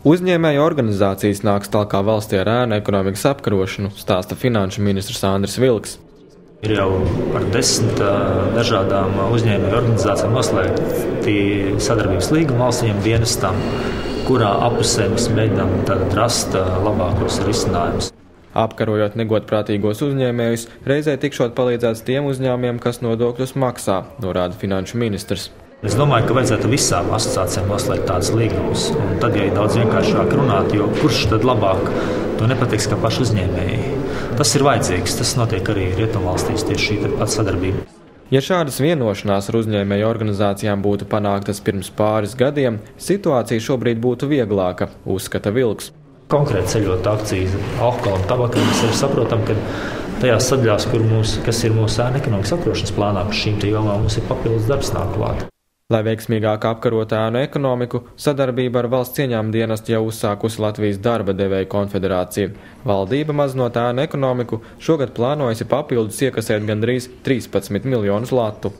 Uzņēmēju organizācijas nāks tālāk valstī ar ēnu ekonomikas apkarošanu, stāsta finanšu ministrs Andris Vilks. Ir jau ar 10 dažādām uzņēmēju organizācijām noslēgti sadarbības līgumi valsts ieņēmuma dienestam, kurā appusē mēs mēģinām rast labākos risinājumus. Apkarojot negodprātīgos uzņēmējus, reizē tikšot palīdzēts tiem uzņēmumiem, kas nodokļus maksā, norāda finanšu ministrs. Es domāju, ka vajadzētu visām asociācijām noslēgt tādas līgumus. Tad jau ir daudz vienkāršāk runāt, jo kurš tad labāk to nepateiks kā paši uzņēmēji. Tas ir vajadzīgs, tas notiek arī Rietumvalstīs, tieši šī pat sadarbība. Ja šādas vienošanās ar uzņēmēju organizācijām būtu panāktas pirms pāris gadiem, situācija šobrīd būtu vieglāka, uzskata Vilks. Konkrēti ceļot akcijas alkoholam, tabakai, mēs arī saprotam, ka tajās sadaļās, kas ir mūsu ēnu ekonomikas apkarošanas plānā, par šīm jomām mums ir papildus darbs nāk klāt. Lai veiksmīgāk apkarot ēnu ekonomiku, sadarbība ar valsts ieņēmuma dienestu jau uzsākusi Latvijas darba devēju konfederācija. Valdība, mazinot ēnu ekonomiku, šogad plānojusi papildus iekasēt gandrīz 13 miljonus latu.